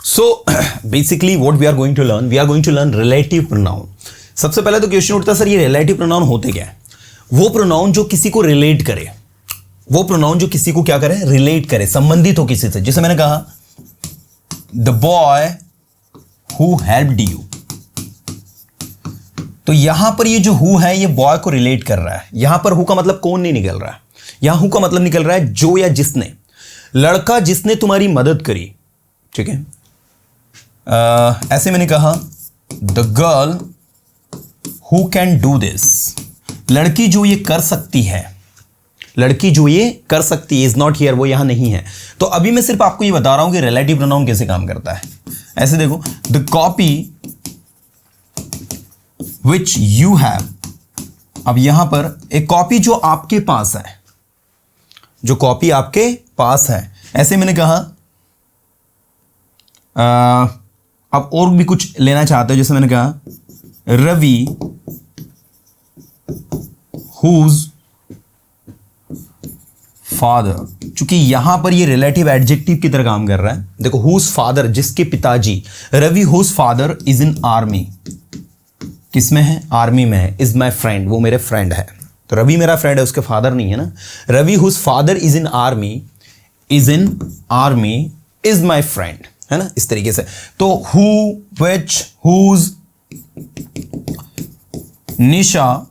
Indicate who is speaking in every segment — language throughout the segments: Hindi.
Speaker 1: So basically what we are going to learn relative pronoun. सबसे पहले तो क्वेश्चन उठता है सर ये रिलेटिव प्रोनाउन होते क्या है? वो प्रोनाउन जो किसी को रिलेट करे, वो प्रोनाउन जो किसी को क्या करे, रिलेट करे, संबंधित हो किसी से। जैसे मैंने कहा the boy who helped you, तो यहां पर ये जो हु है ये बॉय को रिलेट कर रहा है। यहां पर हु का मतलब कौन नहीं निकल रहा है, यहां हु का मतलब निकल रहा है जो या जिसने, लड़का जिसने तुम्हारी मदद करी। ठीक है, ऐसे मैंने कहा the girl who can do this, लड़की जो ये कर सकती है, लड़की जो ये कर सकती है, इज नॉट हियर, वो यहां नहीं है। तो अभी मैं सिर्फ आपको ये बता रहा हूं कि रिलेटिव प्रोनाउन कैसे काम करता है। ऐसे देखो the copy which you have, अब यहां पर एक कॉपी जो आपके पास है, जो कॉपी आपके पास है। ऐसे मैंने कहा अब और भी कुछ लेना चाहते हो, जैसे मैंने कहा रवि हुज फादर, चूंकि यहां पर ये रिलेटिव एडजेक्टिव की तरह काम कर रहा है। देखो हुज फादर, जिसके पिताजी, Ravi whose father is in army, किसमें है, आर्मी में है। इज माई फ्रेंड, वो मेरे फ्रेंड है, तो रवि मेरा फ्रेंड है, उसके फादर नहीं है ना। Ravi whose father is in army, is in army is my friend, है ना, इस तरीके से। तो who, which, whose, Nisha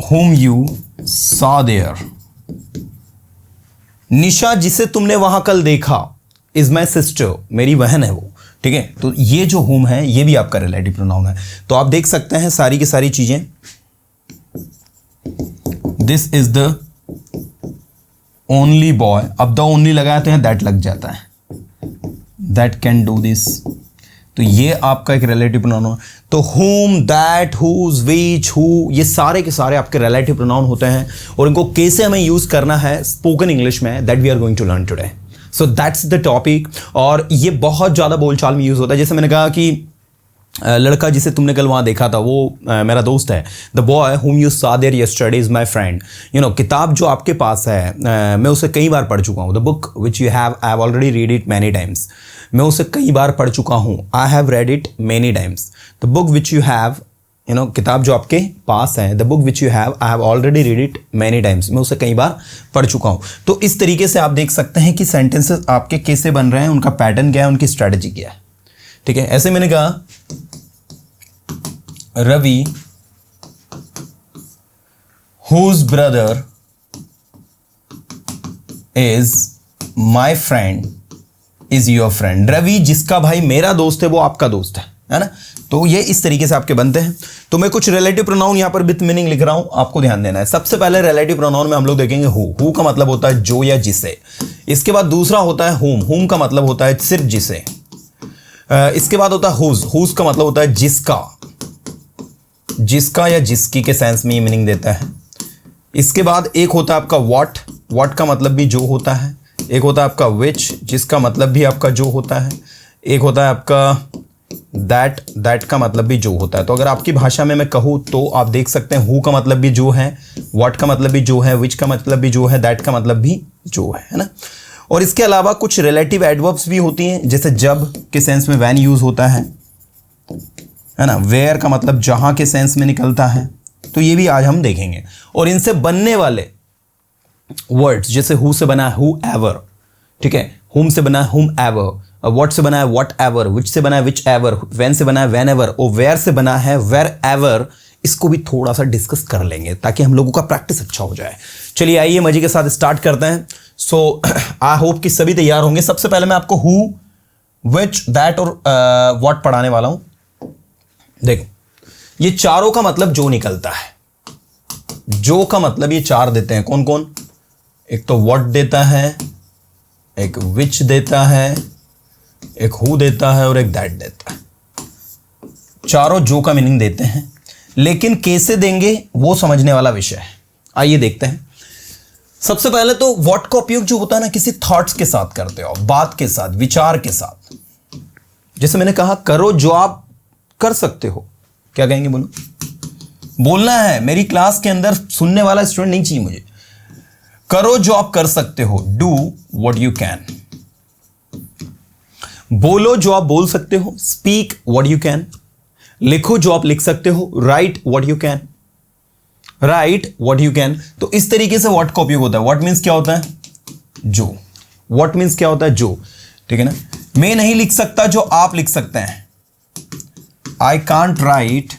Speaker 1: whom you saw there, Nisha जिसे तुमने वहां कल देखा, इज माई सिस्टर, मेरी बहन है वो। ठीक है, तो ये जो whom है ये भी आपका रिलेटिव प्रोनाउन है। तो आप देख सकते हैं सारी की सारी चीजें, this is the only boy, अब द ओनली लगाते हैं दैट लग जाता है, दैट कैन डू दिस, तो ये आपका एक रिलेटिव प्रोनाउन है। तो whom, that, whose, which, who, ये सारे के सारे आपके रिलेटिव प्रोनाउन होते हैं और इनको कैसे हमें यूज करना है स्पोकन इंग्लिश में, that we are going to learn today. So that's the topic. और ये बहुत ज्यादा बोलचाल में यूज होता है। जैसे मैंने कहा कि लड़का जिसे तुमने कल वहाँ देखा था वो मेरा दोस्त है। The boy whom you saw there yesterday is my friend। You know, किताब जो आपके पास है मैं उसे कई बार पढ़ चुका हूँ। The book which you have, I have already read it many times। मैं उसे कई बार पढ़ चुका हूँ। I have read it many times। The book which you have, you know, किताब जो आपके पास है, the book which you have, I have already read it many times। मैं उसे कई बार पढ़ चुका हूँ। तो इस तरीके से आप देख सकते हैं कि सेंटेंसेस आपके कैसे बन रहे हैं, उनका पैटर्न क्या है, उनकी स्ट्रैटेजी क्या है। ठीक है, ऐसे मैंने कहा Ravi whose brother is my friend is your friend। Ravi जिसका भाई मेरा दोस्त है वो आपका दोस्त है ना। तो ये इस तरीके से आपके बनते हैं। तो मैं कुछ रिलेटिव प्रोनाउन यहां पर विथ मीनिंग लिख रहा हूं, आपको ध्यान देना है। सबसे पहले रिलेटिव प्रोनाउन में हम लोग देखेंगे हु का मतलब होता है जो या जिसे। इसके बाद दूसरा होता है हुम का मतलब होता है सिर्फ जिसे। इसके बाद होता है हुज का मतलब होता है जिसका या जिसकी के सेंस में ये मीनिंग देता है। इसके बाद एक होता है आपका व्हाट का मतलब भी जो होता है। एक होता है आपका विच, जिसका मतलब भी आपका जो होता है। एक होता है आपका दैट का मतलब भी जो होता है। तो अगर आपकी भाषा में मैं कहूँ तो आप देख सकते हैं हु का मतलब भी जो है, व्हाट का मतलब भी जो है, विच का मतलब भी जो है, दैट का मतलब भी जो है ना। और इसके अलावा कुछ रिलेटिव एडवर्ब्स भी होती हैं, जैसे जब के सेंस में व्हेन यूज होता है ना। वेयर का मतलब जहां के सेंस में निकलता है। तो ये भी आज हम देखेंगे। और इनसे बनने वाले वर्ड्स, जैसे हु से बना है हु एवर, ठीक है, हुम से बना है हुम एवर, व्हाट से बना है व्हाट एवर, विच से बना है विच एवर, वेन से बना है वेन एवर, और वेयर से बना है वेर एवर। इसको भी थोड़ा सा डिस्कस कर लेंगे ताकि हम लोगों का प्रैक्टिस अच्छा हो जाए। चलिए आइए मजे के साथ स्टार्ट करते हैं। सो आई होप कि सभी तैयार होंगे। सबसे पहले मैं आपको हु, विच, दैट और व्हाट पढ़ाने वाला हूं। देखो, ये चारों का मतलब जो निकलता है। जो का मतलब ये चार देते हैं, कौन कौन? एक तो व्हाट देता है, एक विच देता है, एक हु देता है और एक दैट देता है। चारों जो का मीनिंग देते हैं, लेकिन कैसे देंगे वो समझने वाला विषय है। आइए देखते हैं। सबसे पहले तो व्हाट का उपयोग जो होता है ना, किसी थॉट्स के साथ करते हो, बात के साथ, विचार के साथ। जैसे मैंने कहा करो जो आप कर सकते हो। क्या कहेंगे? बोलो। बोलना है, मेरी क्लास के अंदर सुनने वाला स्टूडेंट नहीं चाहिए मुझे। करो जो आप कर सकते हो, डू व्हाट यू कैन। बोलो जो आप बोल सकते हो, स्पीक व्हाट यू कैन, लिखो जो आप लिख सकते हो, right what you can, right what you can. तो इस तरीके से व्हाट का उपयोग होता है। व्हाट मीन्स क्या होता है? जो। व्हाट मीन्स क्या होता है? जो। ठीक है ना। मैं नहीं लिख सकता जो आप लिख सकते हैं, आई कांट राइट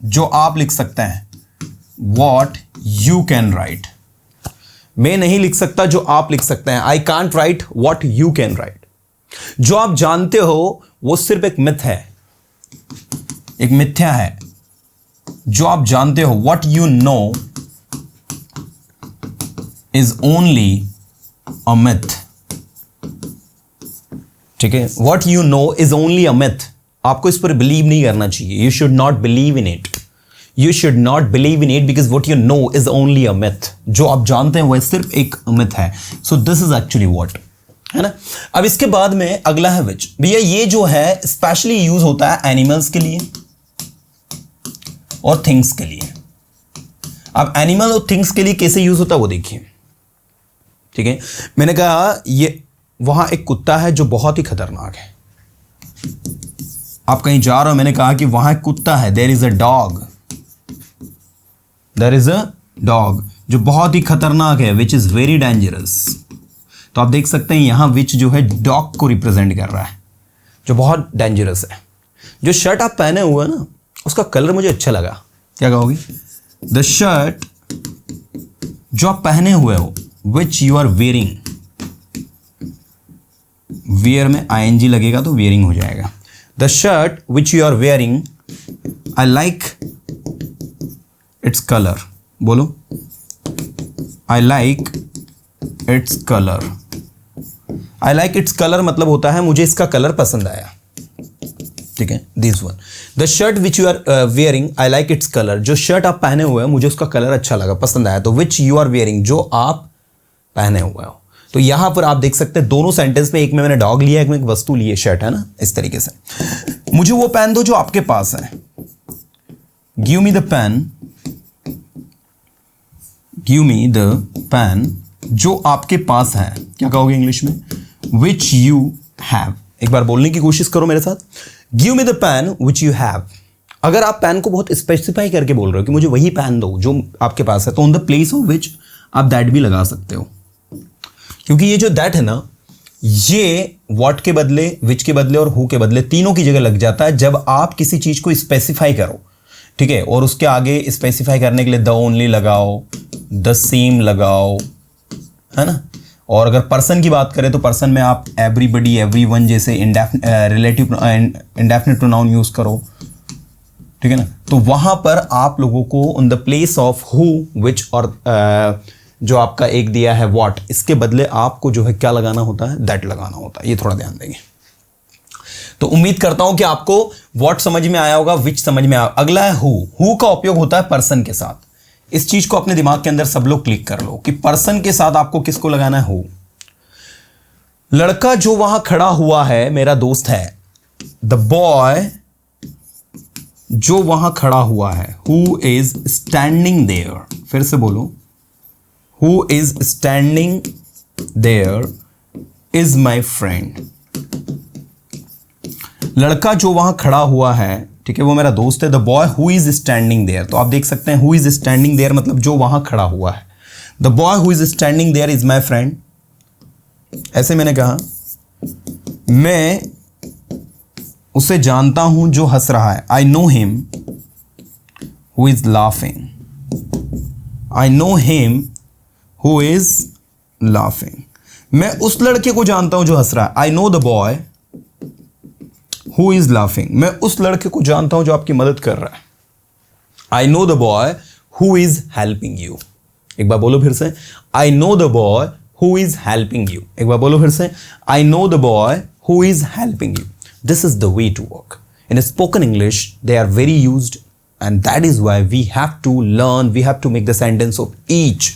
Speaker 1: जो आप लिख सकते हैं, वॉट यू कैन राइट। मैं नहीं लिख सकता जो आप लिख सकते हैं, I can't right what you can write. जो आप जानते हो वो सिर्फ एक मिथ है, एक मिथ्या है। जो आप जानते हो, what you know is only a myth. ठीक है, what you know is only a myth. आपको इस पर बिलीव नहीं करना चाहिए। You should not believe in it, you should not believe in it because what you know is only a myth. जो आप जानते हैं वह सिर्फ एक मिथ है। सो दिस इज एक्चुअली वॉट, है ना। अब इसके बाद में अगला है विच। भैया ये जो है स्पेशली यूज होता है एनिमल्स के लिए और थिंग्स के लिए। अब एनिमल और थिंग्स के लिए कैसे यूज होता है वो देखिए। ठीक है, मैंने कहा ये वहां एक कुत्ता है जो बहुत ही खतरनाक है। आप कहीं जा रहे हो, मैंने कहा कि वहां एक कुत्ता है, there is a dog, there is a dog जो बहुत ही खतरनाक है, विच इज वेरी डेंजरस। तो आप देख सकते हैं यहां विच जो है डॉग को रिप्रेजेंट कर रहा है, जो बहुत डेंजरस है। जो शर्ट आप पहने हुए ना उसका कलर मुझे अच्छा लगा। क्या कहोगी? द शर्ट जो आप पहने हुए हो, which you are wearing, wear में आईएनजी लगेगा तो वेयरिंग हो जाएगा। The shirt which you are wearing, I like its colour. बोलो, I like its colour. I like its colour मतलब होता है मुझे इसका कलर पसंद आया। ठीक है, this one. The shirt which you are wearing, I like its colour. जो शर्ट आप पहने हुए हैं मुझे उसका कलर अच्छा लगा, पसंद आया। तो विच यू आर वेयरिंग, जो आप पहने हुए हो। तो यहां पर आप देख सकते हैं दोनों सेंटेंस में, एक में मैंने डॉग लिया, एक में एक वस्तु ली है, शर्ट, है ना। इस तरीके से मुझे वो पेन दो जो आपके पास है। Give me the pen, give me the pen जो आपके पास है। क्या कहोगे इंग्लिश में? Which you have. एक बार बोलने की कोशिश करो मेरे साथ, give me the pen which you have. अगर आप पेन को बहुत स्पेसिफाई करके बोल रहे हो कि मुझे वही पेन दो जो आपके पास है, तो on the place of which आप दैट भी लगा सकते हो। क्योंकि ये जो दैट है ना, ये व्हाट के बदले, विच के बदले और हु के बदले तीनों की जगह लग जाता है जब आप किसी चीज को स्पेसिफाई करो। ठीक है, और उसके आगे स्पेसिफाई करने के लिए द ओनली लगाओ, द सेम लगाओ, है ना। और अगर पर्सन की बात करें तो पर्सन में आप एवरीबडी, एवरीवन जैसे रिलेटिव इंडेफिनिट प्रोनाउन यूज करो। ठीक है ना। तो वहां पर आप लोगों को on the place of who, which और जो आपका एक दिया है व्हाट, इसके बदले आपको जो है क्या लगाना होता है? दैट लगाना होता है। ये थोड़ा ध्यान देंगे। तो उम्मीद करता हूं कि आपको व्हाट समझ में आया होगा, विच समझ में आया। अगला है हु। हु का उपयोग होता है पर्सन के साथ। इस चीज को अपने दिमाग के अंदर सब लोग क्लिक कर लो कि पर्सन के साथ आपको किसको लगाना है? हु। लड़का जो वहां खड़ा हुआ है मेरा दोस्त है। द बॉय जो वहां खड़ा हुआ है, हु इज स्टैंडिंग देयर। फिर से बोलो, who is standing there is my friend। लड़का जो वहां खड़ा हुआ है, ठीक है, वो मेरा दोस्त है। The boy who is standing there. तो आप देख सकते हैं हु इज स्टैंडिंग देयर मतलब जो वहां खड़ा हुआ है। The boy who is standing there is my friend. ऐसे मैंने कहा मैं उसे जानता हूं जो हंस रहा है। I know him who is laughing. I know him who is laughing. मैं उस लड़के को जानता हूं जो हंस रहा है। I know the boy who is laughing. मैं उस लड़के को जानता हूं जो आपकी मदद कर रहा है। I know the boy who is helping you. एक बार बोलो फिर से, I know the boy who is helping you. एक बार बोलो फिर से, I know the boy who is helping you. This is the way to work in spoken English. They are very used and that is why we have to learn, we have to make the sentence of each.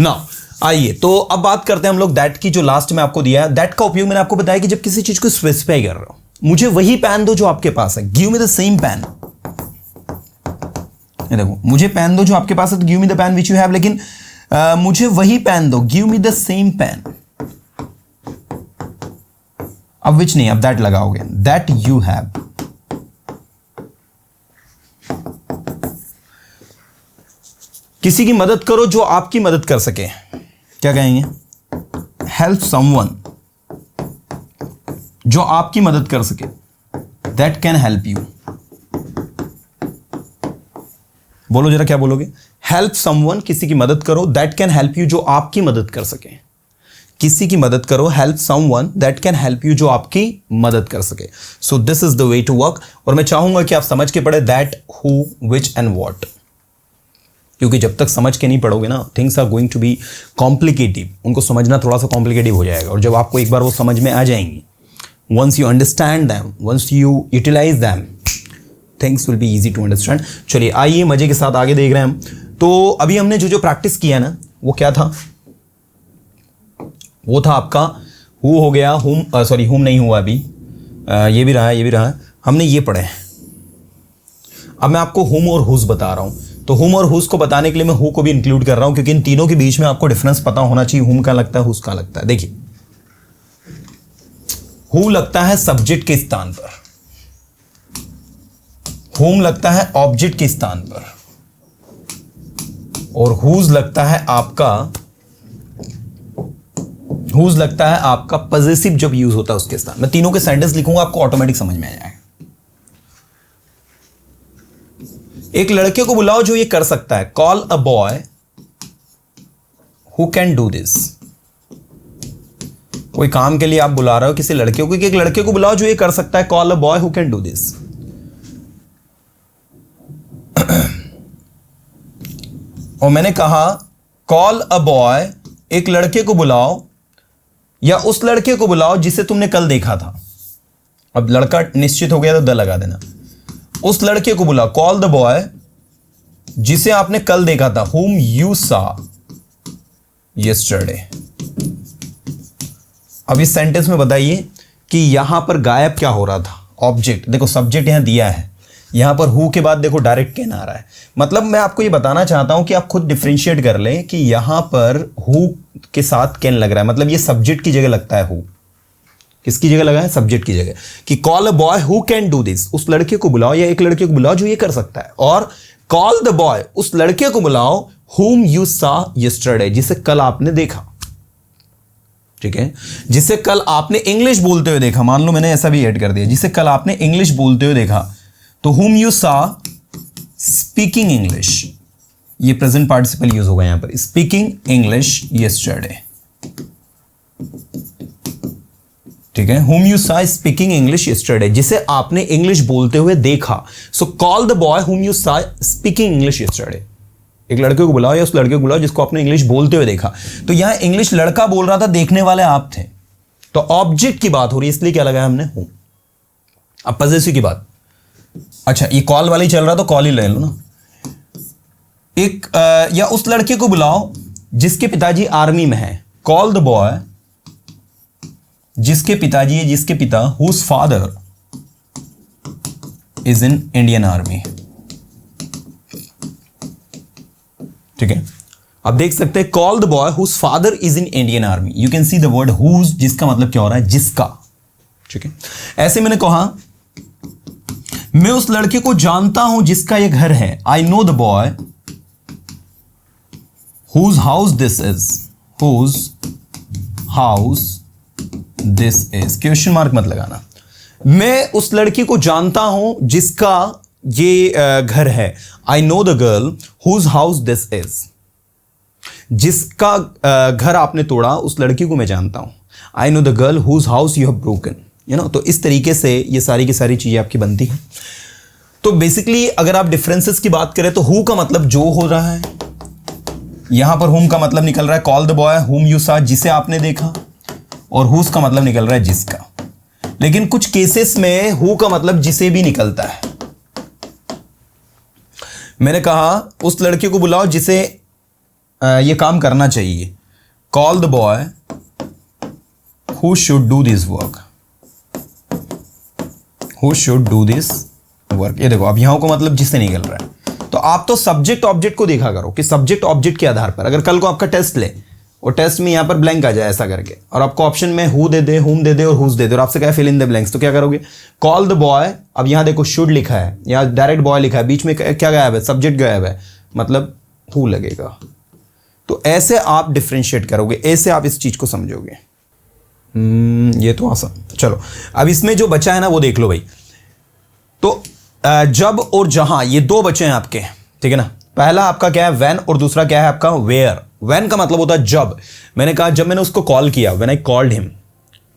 Speaker 1: Now आइए तो अब बात करते हैं हम लोग दैट की, जो लास्ट में आपको दिया है। दैट का उपयोग मैंने आपको बताया कि जब किसी चीज को स्पेसिफाई कर रहे हो, मुझे वही पेन दो जो आपके पास है। Give me the same pen. ये देखो, मुझे पेन दो जो आपके पास है, तो give me the pen which you have. लेकिन मुझे वही पेन दो, give me the same pen. अब विच नहीं, अब दैट लगाओगे, दैट यू हैव। किसी की मदद करो जो आपकी मदद कर सके, क्या कहेंगे? हेल्प समवन, जो आपकी मदद कर सके, दैट कैन हेल्प यू। बोलो जरा, क्या बोलोगे? हेल्प समवन, किसी की मदद करो, दैट कैन हेल्प यू, जो आपकी मदद कर सके। किसी की मदद करो, help someone that can help you, जो आपकी मदद कर सके। So this is the way to work. और मैं चाहूंगा कि आप समझ के पढ़े that, who, which and what, क्योंकि जब तक समझ के नहीं पढ़ोगे ना, things are going to be complicative. उनको समझना थोड़ा सा कॉम्प्लिकेटिव हो जाएगा। और जब आपको एक बार वो समझ में आ जाएंगी, once you understand them, once you utilize them, things will be easy to understand. चलिए आइए मजे के साथ आगे देख रहे हैं हम। तो अभी हमने जो प्रैक्टिस किया ना, वो क्या था? वो था आपका हु हो गया, हुम, सॉरी हुम नहीं हुआ अभी, ये भी रहा है, ये भी रहा है, हमने ये पढ़े। अब मैं आपको हुम और हुज बता रहा हूं। तो हुम और हुज को बताने के लिए मैं हु को भी इंक्लूड कर रहा हूं, क्योंकि इन तीनों के बीच में आपको डिफरेंस पता होना चाहिए, हुम का लगता है, हुज का लगता है। देखिए, हु लगता है सब्जेक्ट के स्थान पर, हुम लगता है ऑब्जेक्ट के स्थान पर, और हुज लगता है आपका पॉजेसिव जब यूज होता है उसके स्थान। मैं तीनों के सेंटेंस लिखूंगा, आपको ऑटोमेटिक समझ में आ जाएगा। एक लड़के को बुलाओ जो ये कर सकता है, call a boy who can do this. कोई काम के लिए आप बुला रहे हो किसी लड़के को, कि एक लड़के को बुलाओ जो ये कर सकता है, call a boy who can do this. और मैंने कहा कॉल अ बॉय, एक लड़के को बुलाओ या उस लड़के को बुलाओ जिसे तुमने कल देखा था। अब लड़का निश्चित हो गया तो द लगा देना। उस लड़के को बुलाओ, कॉल द बॉय, जिसे आपने कल देखा था, whom you saw yesterday। अब इस सेंटेंस में बताइए कि यहां पर गायब क्या हो रहा था? ऑब्जेक्ट। देखो सब्जेक्ट यहां दिया है, यहां पर हु के बाद देखो डायरेक्ट कैन आ रहा है। मतलब मैं आपको ये बताना चाहता हूं कि आप खुद डिफरेंशिएट कर लें कि यहां पर हु के साथ कैन लग रहा है, मतलब ये सब्जेक्ट की जगह लगता है हु। किसकी जगह लगा है? सब्जेक्ट की जगह। कि call a boy who can do this, उस लड़के को बुलाओ या एक लड़के को बुलाओ जो ये कर सकता है। और कॉल द बॉय, उस लड़के को बुलाओ whom you saw yesterday, जिसे कल आपने देखा। ठीक है, जिसे कल आपने इंग्लिश बोलते हुए देखा। मान लो मैंने ऐसा भी ऐड कर दिया, जिसे कल आपने इंग्लिश बोलते हुए देखा, तो whom you saw speaking English, ये प्रेजेंट पार्टिसिपल यूज होगा यहां पर, स्पीकिंग इंग्लिश yesterday। ठीक है, whom you saw speaking English yesterday, जिसे आपने इंग्लिश बोलते हुए देखा। So call the boy whom you saw speaking English yesterday। एक लड़के को बुलाओ या उस लड़के को बुलाओ जिसको आपने इंग्लिश बोलते हुए देखा। तो यहां इंग्लिश लड़का बोल रहा था, देखने वाले आप थे, तो ऑब्जेक्ट की बात हो रही है, इसलिए क्या लगाया हमने? हूं। अब पॉजेसिव की बात, अच्छा ये कॉल वाली चल रहा तो कॉल ही ले लो ना। एक या उस लड़के को बुलाओ जिसके पिताजी आर्मी में है, कॉल द बॉय, जिसके पिताजी है, जिसके पिता, whose father is in Indian army. ठीक है, आप देख सकते हैं call the boy whose father is in Indian army. You can see the word whose, जिसका मतलब क्या हो रहा है? जिसका। ठीक है, ऐसे मैंने कहा मैं उस लड़के को जानता हूं जिसका ये घर है, I know the boy whose house this is, whose house this is. Question mark मत लगाना। मैं उस लड़की को जानता हूं जिसका ये घर है, I know the girl whose house this is. जिसका घर आपने तोड़ा उस लड़की को मैं जानता हूं, I know the girl whose house you have broken. You know, तो इस तरीके से ये सारी की सारी चीजें आपकी बनती हैं। तो बेसिकली अगर आप डिफरेंसेस की बात करें तो हु का मतलब जो हो रहा है, यहां पर हुम का मतलब निकल रहा है call the boy whom you सा, जिसे आपने देखा, और हुज का मतलब निकल रहा है जिसका। लेकिन कुछ केसेस में हु का मतलब जिसे भी निकलता है। मैंने कहा उस लड़के को बुलाओ जिसे ये काम करना चाहिए, call the boy who should do this work, who should do this work. ये देखो अब यहां को मतलब जिससे निकल रहा है। तो आप तो सब्जेक्ट ऑब्जेक्ट को देखा करो कि सब्जेक्ट ऑब्जेक्ट के आधार पर, अगर कल को आपका टेस्ट ले और टेस्ट में यहाँ पर ब्लैंक आ जाए ऐसा करके, और आपको ऑप्शन में हु दे दे, हुम दे दे और हुज दे दे, और आपसे क्या फिल इन द ब्लैंक्स, तो क्या करोगे? कॉल द बॉय, अब यहाँ देखो शुड लिखा है, यहाँ डायरेक्ट बॉय लिखा है, बीच में क्या गायब है? सब्जेक्ट गायब है, मतलब हु लगेगा। तो ऐसे आप डिफ्रेंशिएट करोगे, ऐसे आप इस चीज को समझोगे। ये तो आसान। चलो अब इसमें जो बचा है ना वो देख लो भाई। तो जब और जहां, ये दो बचे हैं आपके, ठीक है ना। पहला आपका क्या है? व्हेन, और दूसरा क्या है आपका? वेयर। व्हेन का मतलब होता है जब। मैंने कहा जब मैंने उसको कॉल किया, व्हेन आई कॉल्ड हिम।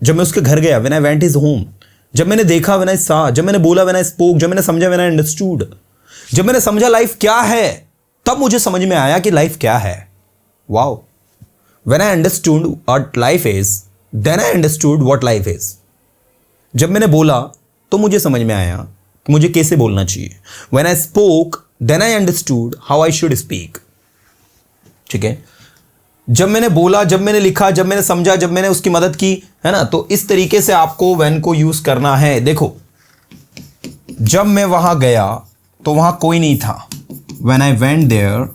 Speaker 1: जब मैं उसके घर गया, when I went his home. जब मैंने देखा, व्हेन आई सॉ। जब मैंने बोला, व्हेन आई स्पोक। जब मैंने समझा, व्हेन आई अंडरस्टूड। जब मैंने समझा लाइफ क्या है, तब मुझे समझ में आया कि लाइफ क्या है। Wow. When I understood what life is, then I understood what life is. जब मैंने बोला तो मुझे समझ में आया कि मुझे कैसे बोलना चाहिए। When I spoke, then I understood how I should speak. ठीक है। जब मैंने बोला, जब मैंने लिखा, जब मैंने समझा, जब मैंने उसकी मदद की, है ना। तो इस तरीके से आपको व्हेन को यूज करना है। देखो, जब मैं वहां गया तो वहां कोई नहीं था। When I went there,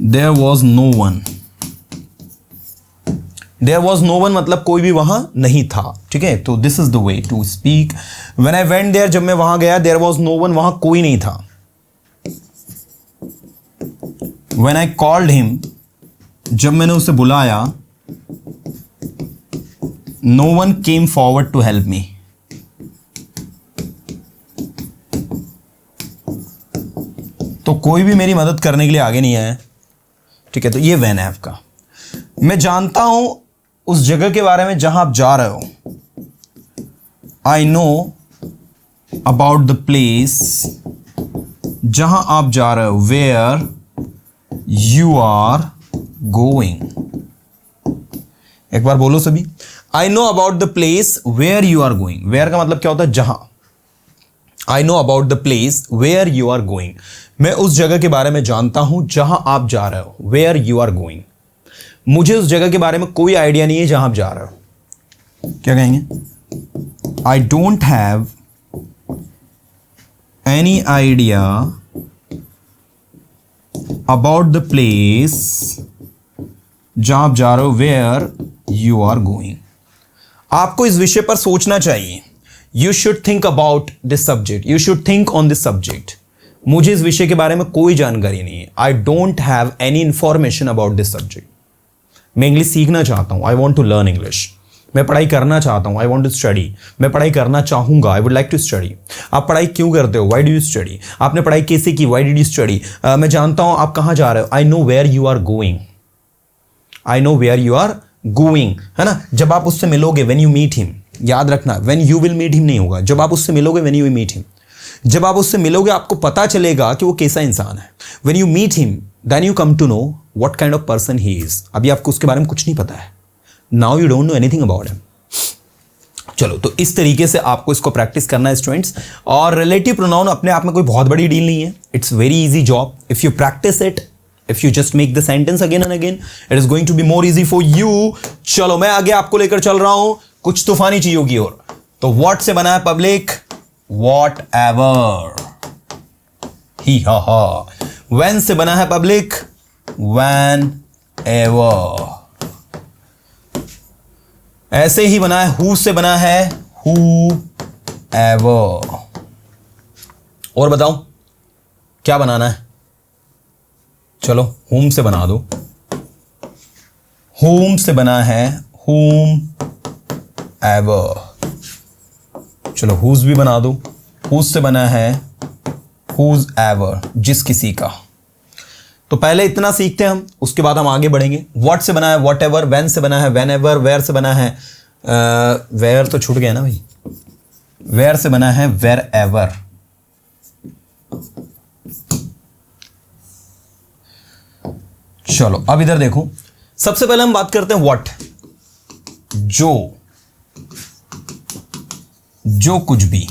Speaker 1: there was no one. There was no one मतलब कोई भी वहां नहीं था। ठीक है। तो this is the way to speak. When I went there, जब मैं वहां गया, देयर वॉज नो वन, वहां कोई नहीं था। व्हेन आई कॉल्ड हिम, जब मैंने उसे बुलाया, no one came forward to help me. तो कोई भी मेरी मदद करने के लिए आगे नहीं आया। ठीक है। तो ये व्हेन है आपका। मैं जानता हूं उस जगह के बारे में जहां आप जा रहे हो। I know about the place, जहां आप जा रहे हो। Where you are going. एक बार बोलो सभी। I know about the place where you are going. Where का मतलब क्या होता है? जहां। I know about the place where you are going. मैं उस जगह के बारे में जानता हूं जहां आप जा रहे हो। Where you are going. मुझे उस जगह के बारे में कोई आइडिया नहीं है जहां आप जा रहे हो। क्या कहेंगे? I don't have any idea about the place जहां आप जा रहे हो। Where you are going. आपको इस विषय पर सोचना चाहिए। You should think about this subject. You should think on this subject. मुझे इस विषय के बारे में कोई जानकारी नहीं है। I don't have any information about this subject. मैं इंग्लिश सीखना चाहता हूं। I want to learn English. मैं पढ़ाई करना चाहता हूं। I want to study. मैं पढ़ाई करना चाहूंगा। I would like to study. आप पढ़ाई क्यों करते हो? Why do you study. आपने पढ़ाई कैसे की? Why did you study. मैं जानता हूं आप कहां जा रहे हो। I know where you are going. I know where you are going, है ना। जब आप उससे मिलोगे, व्हेन यू मीट हिम, याद रखना, when you will meet him नहीं होगा। जब आप उससे मिलोगे, when you will meet him. जब आप उससे मिलोगे आपको पता चलेगा कि वो कैसा इंसान है। When you meet him, then you come to know what kind of person he is. अभी आपको उसके बारे में कुछ नहीं पता है। Now you don't know anything about him. चलो, तो इस तरीके से आपको इसको प्रैक्टिस करना है स्टूडेंट्स। और रिलेटिव प्रोनाउन अपने आप में कोई बहुत बड़ी डील नहीं है। It's very easy job if you practice it. If you just make the sentence again and again, it is going to be more easy for you. चलो, मैं आगे आपको लेकर चल रहा हूं कुछ तूफानी चीजों की ओर। तो what से बना है पब्लिक? Whatever। ही हा हा। When से बना है पब्लिक? Whenever। ऐसे ही बना है who से बना है whoever। और बताओ क्या बनाना है? चलो, whom से बना दो। whom से बना है whomever। चलो, whose भी बना दो। whose से बना है whosever, जिस किसी का। तो पहले इतना सीखते हैं हम, उसके बाद हम आगे बढ़ेंगे। what से बना है whatever, when से बना है whenever, where से बना है where तो छूट गया ना भाई। where से बना है wherever। चलो, अब इधर देखो। सबसे पहले हम बात करते हैं व्हाट। जो कुछ भी।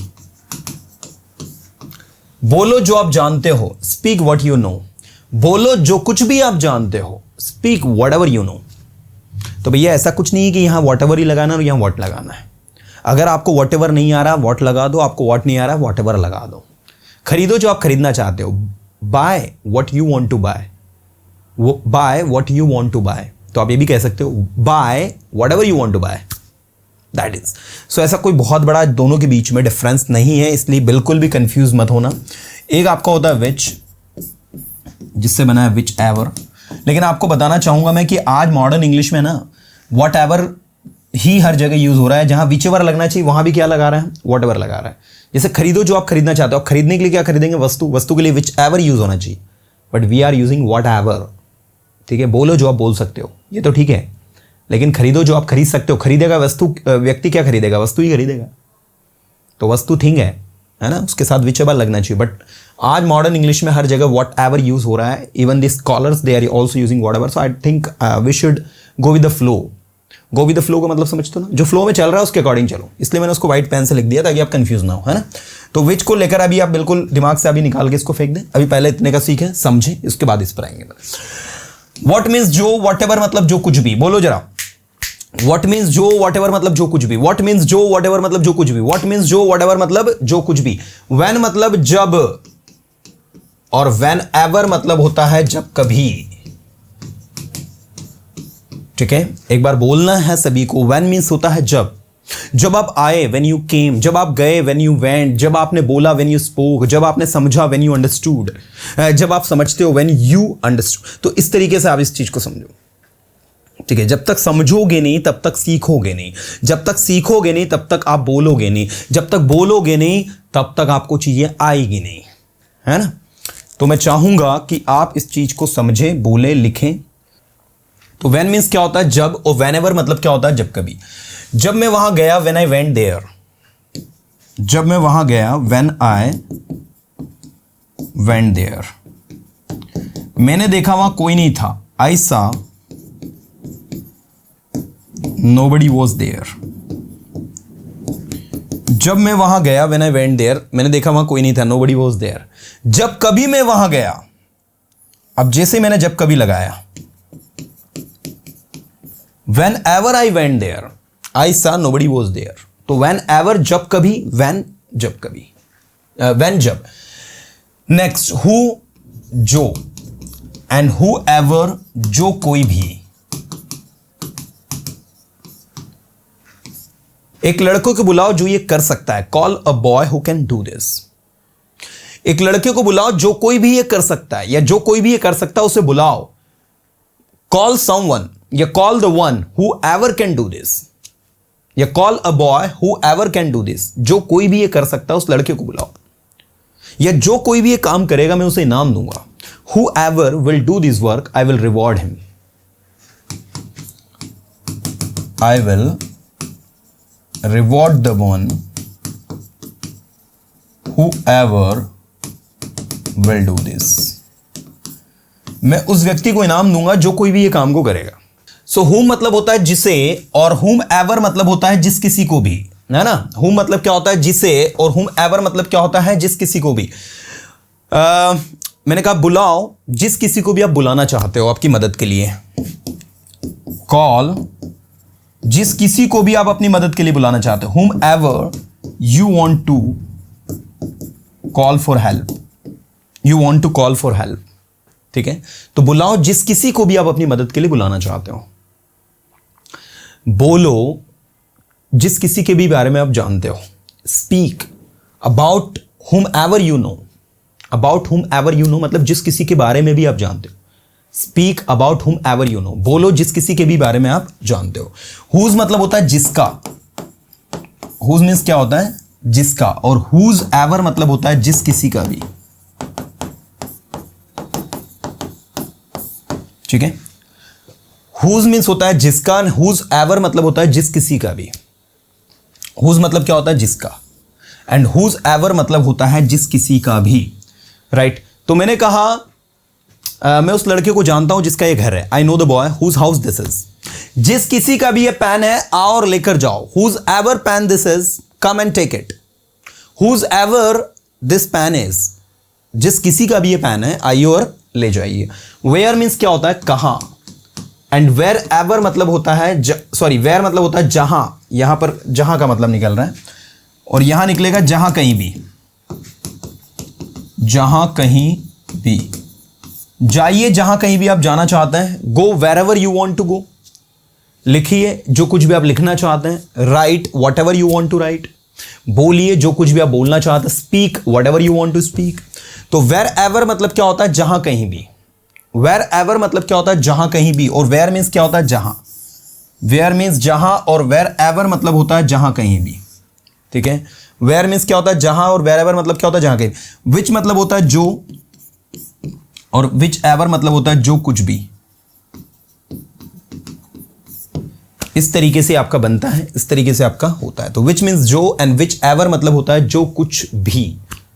Speaker 1: बोलो जो आप जानते हो। Speak what you know. बोलो जो कुछ भी आप जानते हो। Speak whatever you know. तो भैया ऐसा कुछ नहीं है कि यहां व्हाटएवर ही लगाना और यहां व्हाट लगाना है। अगर आपको व्हाटएवर नहीं आ रहा व्हाट लगा दो, आपको व्हाट नहीं आ रहा व्हाटएवर लगा दो। खरीदो जो आप खरीदना चाहते हो। Buy what you want to buy, buy what you want to buy, तो आप ये भी कह सकते हो buy whatever you want to buy, that is. So ऐसा कोई बहुत बड़ा दोनों के बीच में डिफरेंस नहीं है, इसलिए बिल्कुल भी कंफ्यूज मत होना। एक आपका होता है विच, जिससे बना है विच एवर, लेकिन आपको बताना चाहूंगा मैं कि आज मॉडर्न इंग्लिश में ना वॉट एवर ही हर जगह यूज हो रहा है। जहां विच एवर लगना चाहिए वहां भी क्या लगा रहा है, वॉट एवर लगा रहा है। जैसे खरीदो जो आप खरीदना चाहते हो, खरीदने के लिए क्या खरीदेंगे, वस्तु, वस्तु के लिए विच एवर यूज होना चाहिए, but we are using whatever. ठीक है, बोलो जो आप बोल सकते हो, ये तो ठीक है, लेकिन खरीदो जो आप खरीद सकते हो। खरीदेगा वस्तु, व्यक्ति क्या खरीदेगा, वस्तु ही खरीदेगा, तो वस्तु थिंग है ना, उसके साथ विच एवर लगना चाहिए। बट आज मॉडर्न इंग्लिश में हर जगह वॉट एवर यूज हो रहा है, even the scholars they are also using whatever. So I think we should go with the flow. Go with the flow का मतलब समझते हो ना, जो फ्लो में चल रहा है उसके अकॉर्डिंग चलो, इसलिए मैंने उसको व्हाइट पेन से लिख दिया ताकि आप कंफ्यूज ना हो, है ना। तो विच को लेकर अभी आप बिल्कुल दिमाग से अभी निकाल के इसको फेंक दें, अभी पहले इतने का सीखें, समझें, इसके बाद इस पर आएंगे। वॉट मीन्स जो, वॉट एवर मतलब जो कुछ भी, बोलो जरा। वॉट मीन्स जो, वॉट एवर मतलब जो कुछ भी। वॉट मीन्स जो, वॉट एवर मतलब जो कुछ भी। वॉट मीन्स जो, वॉट एवर मतलब जो कुछ भी। व्हेन मतलब जब, और व्हेन एवर मतलब होता है जब कभी। ठीक है, एक बार बोलना है सभी को। व्हेन मीन्स होता है जब, जब आप आए व्हेन यू केम, जब आप गए व्हेन यू वेंट, जब आपने बोला व्हेन यू स्पोक, जब आपने समझा व्हेन यू अंडरस्टूड, जब आप समझते हो व्हेन यू अंडरस्टूड। तो इस तरीके से आप इस चीज को समझो। ठीक है, जब तक समझोगे नहीं तब तक सीखोगे नहीं, जब तक सीखोगे नहीं तब तक आप बोलोगे नहीं, जब तक बोलोगे नहीं तब तक आपको चीजें आएगी नहीं, है ना। तो मैं चाहूंगा कि आप इस चीज को समझें, बोले, लिखें। तो व्हेन मीन्स क्या होता है जब, और व्हेन एवर मतलब क्या होता है जब कभी। जब मैं वहां गया, व्हेन आई वेंट देयर, जब मैं वहां गया, व्हेन आई वेंट देयर। मैंने देखा वहां कोई नहीं था, आई सा nobody was there। जब मैं वहां गया, when I went there, मैंने देखा वहां कोई नहीं था, nobody was there। जब कभी मैं वहां गया, अब जैसे मैंने जब कभी लगाया, whenever I went there, I saw nobody was there। तो whenever जब कभी, when जब कभी, when जब। नेक्स्ट who जो, and whoever जो कोई भी। एक लड़कों को बुलाओ जो ये कर सकता है, call a boy who can do this. एक लड़के को बुलाओ जो कोई भी ये कर सकता है, या जो कोई भी ये कर सकता है उसे बुलाओ। कॉल समवन, या call the one whoever can do this, या call a boy whoever can do this. जो कोई भी ये कर सकता है उस लड़के को बुलाओ, या जो कोई भी ये काम करेगा मैं उसे इनाम दूंगा। Who ever will do this work I will reward him, I will reward the one whoever will do this। मैं उस व्यक्ति को इनाम दूंगा जो कोई भी ये काम को करेगा। सो whom मतलब होता है जिसे, और whomever मतलब होता है जिस किसी को भी, है ना। whom मतलब क्या होता है जिसे, और whomever मतलब क्या होता है जिस किसी को भी। मैंने कहा बुलाओ जिस किसी को भी आप बुलाना चाहते हो आपकी मदद के लिए। कॉल जिस किसी को भी आप अपनी मदद के लिए बुलाना चाहते हो। whomever you want to call for help, you want to call for help। ठीक है, तो बुलाओ जिस किसी को भी आप अपनी मदद के लिए बुलाना चाहते हो। बोलो जिस किसी के भी बारे में आप जानते हो। Speak about whomever you know, about whomever you know मतलब जिस किसी के बारे में भी आप जानते हो। Speak about whomever you know, बोलो जिस किसी के भी बारे में आप जानते हो। whose मतलब होता है जिसका, whose मीन्स क्या होता है जिसका, और whose ever मतलब होता है जिस किसी का भी। ठीक है, whose मीन्स होता है जिसका, whose ever मतलब होता है जिस किसी का भी। whose मतलब क्या होता है जिसका, एंड whose ever मतलब होता है जिस किसी का भी। राइट, तो मैंने कहा मैं उस लड़के को जानता हूं जिसका ये घर है। I know the boy whose house this is. जिस किसी का भी ये पेन है आओ और लेकर जाओ। Whoever pen this is come and take it. Whoever this pen is, जिस किसी का भी ये पेन है आइए और ले जाइए। वेयर मीन्स क्या होता है कहां, एंड वेयर एवर मतलब होता है सॉरी वेयर मतलब होता है जहां। यहां पर जहां का मतलब निकल रहा है, और यहां निकलेगा जहां कहीं भी, जहां कहीं बी। जाइए जहां कहीं भी आप जाना चाहते हैं, go wherever you want to go. लिखिए जो कुछ भी आप लिखना चाहते हैं, write whatever you want to write. बोलिए जो कुछ भी आप बोलना चाहते हैं, speak whatever you want to speak. तो वेर एवर मतलब क्या होता है, जहां कहीं भी। वेर एवर मतलब क्या होता है, जहां कहीं भी। और वेयर मीन्स क्या होता है, जहां। वेयर मीन्स जहां, और वेर एवर मतलब होता है जहां कहीं भी। ठीक है, वेयर मीन्स क्या होता है, जहां, और वेर एवर मतलब क्या होता है, जहां कहीं। विच मतलब होता है जो, और विच एवर मतलब होता है जो कुछ भी। इस तरीके से आपका बनता है, इस तरीके से आपका होता है। तो विच मीन्स जो, एंड विच एवर मतलब होता है जो कुछ भी,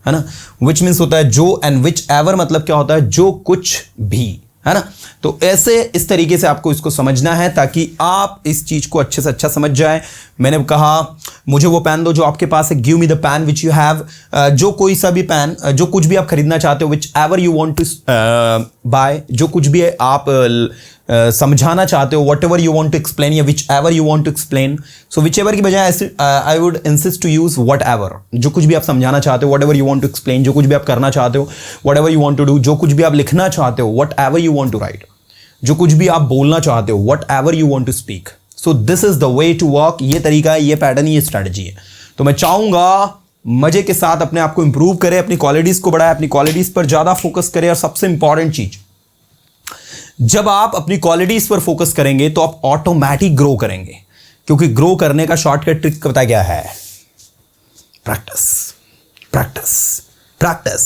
Speaker 1: है ना। विच मीन्स होता है जो, एंड विच एवर मतलब क्या होता है, जो कुछ भी, है ना। तो ऐसे इस तरीके से आपको इसको समझना है ताकि आप इस चीज को अच्छे से अच्छा समझ जाए। मैंने कहा मुझे वो पेन दो जो आपके पास है, give me the pen which you have. जो कोई सा भी पेन, जो कुछ भी आप खरीदना चाहते हो, whichever you want to buy, जो कुछ भी है आप समझाना चाहते हो, whatever you want to explain, या whichever you want to explain. So whichever की बजाय I would insist to use whatever. जो कुछ भी आप समझाना चाहते हो, whatever you want to explain, जो कुछ भी आप करना चाहते हो, whatever you want to do, जो कुछ भी आप लिखना चाहते हो, whatever you want to write, जो कुछ भी आप बोलना चाहते हो, whatever you want to speak. So this is the way to work. ये तरीका है, ये पैटर्न, ये स्ट्रैटेजी है। तो मैं चाहूंगा मजे के साथ अपने आप को इंप्रूव करें, अपनी क्वालिटीज को बढ़ाएं, अपनी क्वालिटीज पर ज्यादा फोकस करें। और सबसे इंपॉर्टेंट चीज, जब आप अपनी क्वालिटीज पर फोकस करेंगे तो आप ऑटोमेटिक ग्रो करेंगे, क्योंकि ग्रो करने का शॉर्टकट ट्रिक पता क्या है, प्रैक्टिस, प्रैक्टिस, प्रैक्टिस।